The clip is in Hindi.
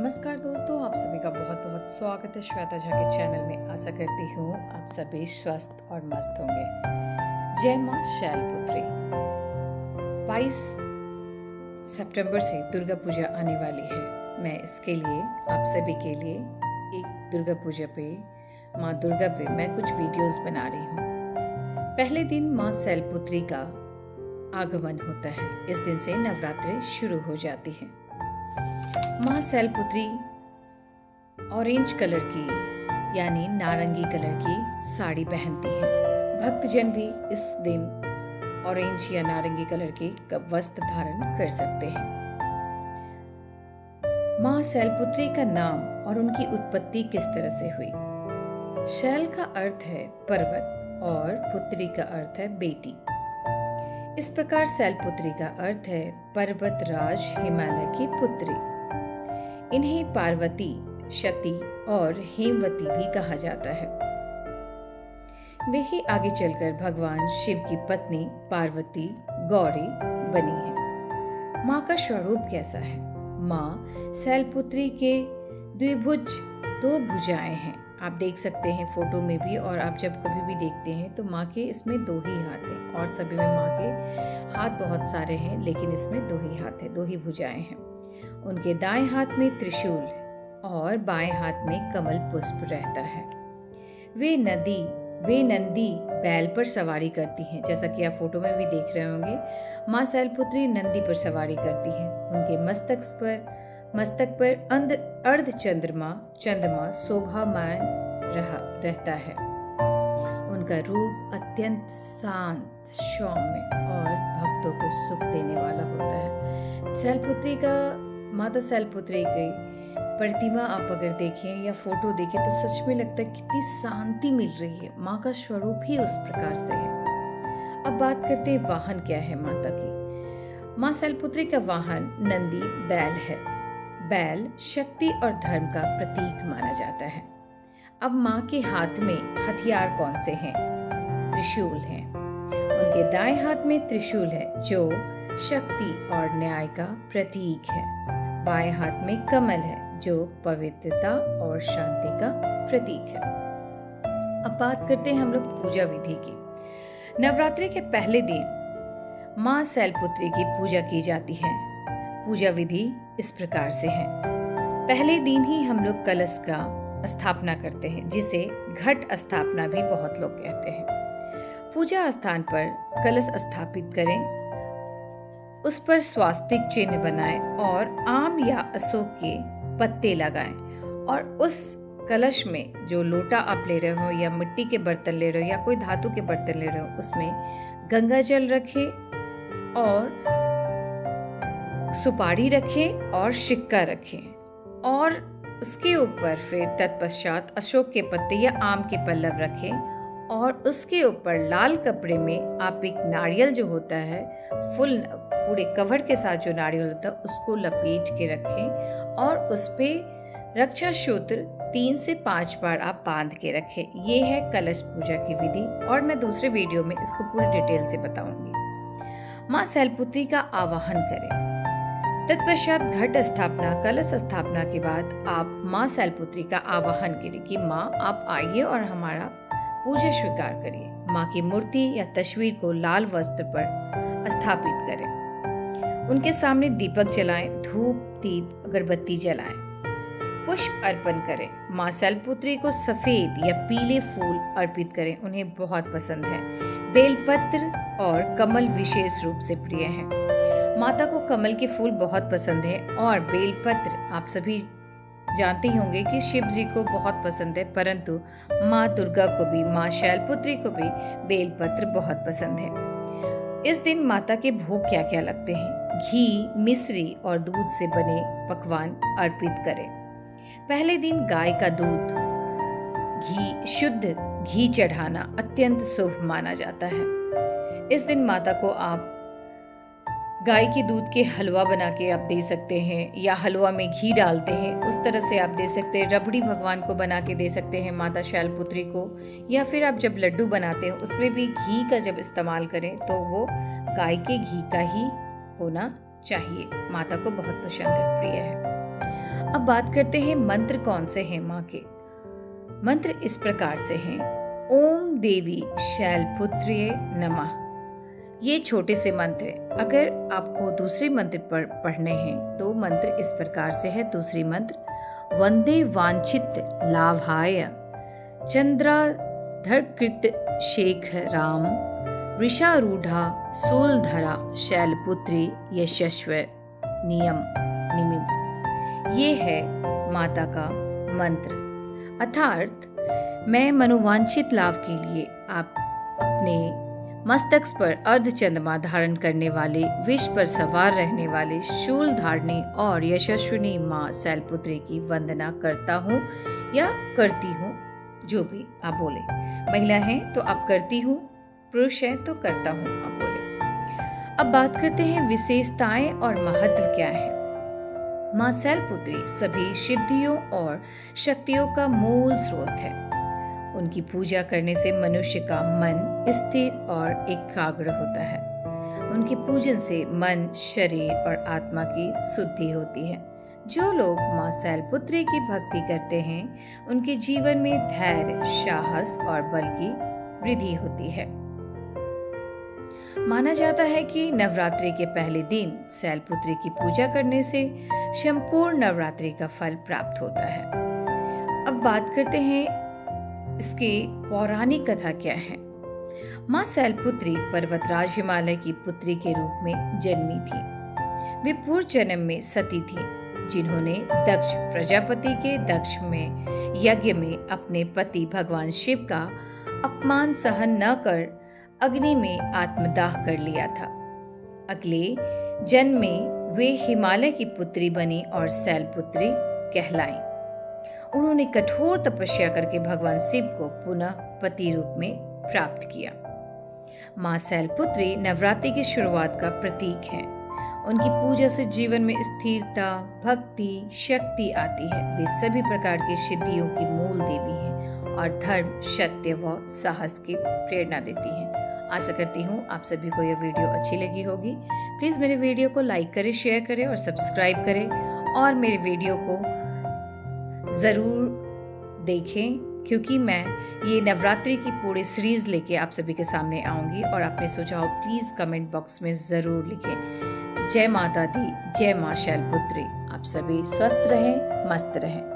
नमस्कार दोस्तों, आप सभी का बहुत बहुत स्वागत है श्वेता झा के चैनल में। आशा करती हूँ आप सभी स्वस्थ और मस्त होंगे। जय माँ शैलपुत्री। 22 सितंबर से दुर्गा पूजा आने वाली है। मैं इसके लिए आप सभी के लिए एक दुर्गा पूजा पे, माँ दुर्गा पे मैं कुछ वीडियोस बना रही हूँ। पहले दिन माँ शैलपुत्री का आगमन होता है। इस दिन से नवरात्रि शुरू हो जाती है। माँ शैलपुत्री ऑरेंज कलर की यानी नारंगी कलर की साड़ी पहनती हैं। भक्तजन भी इस दिन ऑरेंज या नारंगी कलर के वस्त्र धारण कर सकते हैं। माँ शैलपुत्री का नाम और उनकी उत्पत्ति किस तरह से हुई। शैल का अर्थ है पर्वत और पुत्री का अर्थ है बेटी। इस प्रकार शैलपुत्री का अर्थ है पर्वतराज हिमालय की पुत्री। इन्हें पार्वती, शती और हेमवती भी कहा जाता है। वे ही आगे चलकर भगवान शिव की पत्नी पार्वती गौरी बनी है। माँ का स्वरूप कैसा है। माँ शैलपुत्री के द्विभुज, दो भुजाएं हैं। आप देख सकते हैं फोटो में भी, और आप जब कभी भी देखते हैं तो माँ के इसमें दो ही हाथ हैं। और सभी में माँ के हाथ बहुत सारे हैं, लेकिन इसमें दो ही हाथ है, दो ही भुजाएं हैं। उनके दाएं हाथ में त्रिशूल और बाएं हाथ में कमल पुष्प रहता है। वे नंदी बैल पर सवारी करती हैं। जैसा कि आप फोटो में भी देख रहे होंगे, माँ शैलपुत्री नंदी पर सवारी करती हैं। उनके मस्तक पर अर्ध चंद्रमा शोभामान रहता है। उनका रूप अत्यंत शांत, सौम्य और भक्तों को सुख देने वाला होता है। माता शैलपुत्री की प्रतिमा आप अगर देखें या फोटो देखें तो सच में लगता है कितनी शांति मिल रही है। माँ का स्वरूप ही उस प्रकार से है। अब बात करते हैं वाहन क्या है माता की। माँ शैलपुत्री का वाहन नंदी बैल है। बैल शक्ति और धर्म का प्रतीक माना जाता है। अब माँ के हाथ में हथियार कौन से हैं। त्रिशूल है। उनके दाएं हाथ में त्रिशूल है जो शक्ति और न्याय का प्रतीक है। बाएं हाथ में कमल है जो पवित्रता और शांति का प्रतीक है। अब बात करते हैं हम लोग पूजा विधि की। नवरात्रि के पहले दिन माँ शैलपुत्री की पूजा की जाती है। पूजा विधि इस प्रकार से है। पहले दिन ही हम लोग कलश का स्थापना करते हैं, जिसे घट स्थापना भी बहुत लोग कहते हैं। पूजा स्थान पर कलश स्थापित करें, उस पर स्वास्तिक चिन्ह बनाएं और आम या अशोक के पत्ते लगाएं, और उस कलश में जो लोटा आप ले रहे हो या मिट्टी के बर्तन ले रहे हो या कोई धातु के बर्तन ले रहे हो, उसमें गंगा जल रखें और सुपारी रखें और सिक्का रखें, और उसके ऊपर फिर तत्पश्चात अशोक के पत्ते या आम के पल्लव रखें, और उसके ऊपर लाल कपड़े में आप एक नारियल जो होता है, फुल पूरे कवर के साथ जो नारियल होता है, उसको लपेट के रखें, और उस पे रक्षा सूत्र 3 से 5 बार आप बांध के रखें। ये है कलश पूजा की विधि, और मैं दूसरे वीडियो में इसको पूरी डिटेल से बताऊंगी। माँ शैलपुत्री का आवाहन करें। तत्पश्चात घट स्थापना, कलश स्थापना के बाद आप माँ शैलपुत्री का आवाहन करें कि माँ आप आइए और हमारा पूजा स्वीकार करिए। माँ की मूर्ति या तस्वीर को लाल वस्त्र पर स्थापित करें। उनके सामने दीपक जलाएं, धूप दीप अगरबत्ती जलाएं, पुष्प अर्पण करें। माँ शैलपुत्री को सफेद या पीले फूल अर्पित करें, उन्हें बहुत पसंद है। बेलपत्र और कमल विशेष रूप से प्रिय हैं। माता को कमल के फूल बहुत पसंद है, और बेलपत्र आप सभी जानते ही होंगे कि शिव जी को बहुत पसंद है, परंतु माँ दुर्गा को भी, माँ शैलपुत्री को भी बेलपत्र बहुत पसंद है। इस दिन माता के भोग क्या क्या लगते हैं। घी, मिश्री और दूध से बने पकवान अर्पित करें। पहले दिन गाय का दूध, शुद्ध घी चढ़ाना अत्यंत शुभ माना जाता है। इस दिन माता को आप गाय के दूध के हलवा बना के आप दे सकते हैं, या हलवा में घी डालते हैं उस तरह से आप दे सकते हैं। रबड़ी भगवान को बना के दे सकते हैं माता शैलपुत्री को, या फिर आप जब लड्डू बनाते हैं उसमें भी घी का जब इस्तेमाल करें तो वो गाय के घी का ही होना चाहिए। माता को बहुत पसंद है, प्रिय है। अब बात करते हैं मंत्र कौन से हैं माँ के। मंत्र इस प्रकार से हैं। ओम देवी शैलपुत्र्ये नमः। ये छोटे से मंत्र हैं। अगर आपको दूसरे मंत्र पर पढ़ने हैं तो मंत्र इस प्रकार से है। दूसरी मंत्र वंदे वांछित लाभाय चंद्राधरकृत शेखराम ऋषारूढ़ा शूलधरा शैलपुत्री यशस्व नियम निमिम। ये है माता का मंत्र। अर्थात मैं मनोवांछित लाभ के लिए आप अपने मस्तक पर अर्ध चंद्रमा धारण करने वाले, विष पर सवार रहने वाले शूल धारणी और यशस्विनी माँ शैलपुत्री की वंदना करता हूँ या करती हूँ, जो भी आप बोले। महिला हैं तो आप करती हूँ, पुरुष हैं तो करता हूँ आप बोले। अब बात करते हैं विशेषताएं और महत्व क्या है। माँ शैलपुत्री सभी सिद्धियों और शक्तियों का मूल स्रोत है। उनकी पूजा करने से मनुष्य का मन स्थिर और एकाग्र होता है। उनके पूजन से मन, शरीर और आत्मा की शुद्धि होती है। जो लोग माँ शैलपुत्री की भक्ति करते हैं उनके जीवन में धैर्य, साहस और बल की वृद्धि होती है। माना जाता है कि नवरात्रि के पहले दिन शैलपुत्री की पूजा करने से संपूर्ण नवरात्रि का फल प्राप्त होता है। अब बात करते हैं इसके पौराणिक कथा क्या है। माँ शैलपुत्री पर्वतराज हिमालय की पुत्री के रूप में जन्मी थी। वे पूर्व जन्म में सती थी, जिन्होंने दक्ष प्रजापति के दक्ष में यज्ञ में अपने पति भगवान शिव का अपमान सहन न कर अग्नि में आत्मदाह कर लिया था। अगले जन्म में वे हिमालय की पुत्री बनी और शैलपुत्री कहलाई। उन्होंने कठोर तपस्या करके भगवान शिव को पुनः पति रूप में प्राप्त किया। माँ शैलपुत्री नवरात्रि की शुरुआत का प्रतीक है। उनकी पूजा से जीवन में स्थिरता, भक्ति, शक्ति आती है। वे सभी प्रकार की सिद्धियों की मूल देवी हैं और धर्म, सत्य व साहस की प्रेरणा देती हैं। आशा करती हूँ आप सभी को यह वीडियो अच्छी लगी होगी। प्लीज़ मेरे वीडियो को लाइक करें, शेयर करें और सब्सक्राइब करें, और मेरे वीडियो को ज़रूर देखें, क्योंकि मैं ये नवरात्रि की पूरी सीरीज़ लेके आप सभी के सामने आऊँगी। और अपने सुझाव प्लीज़ कमेंट बॉक्स में ज़रूर लिखें। जय माता दी, जय माँ शैलपुत्री। आप सभी स्वस्थ रहें, मस्त रहें।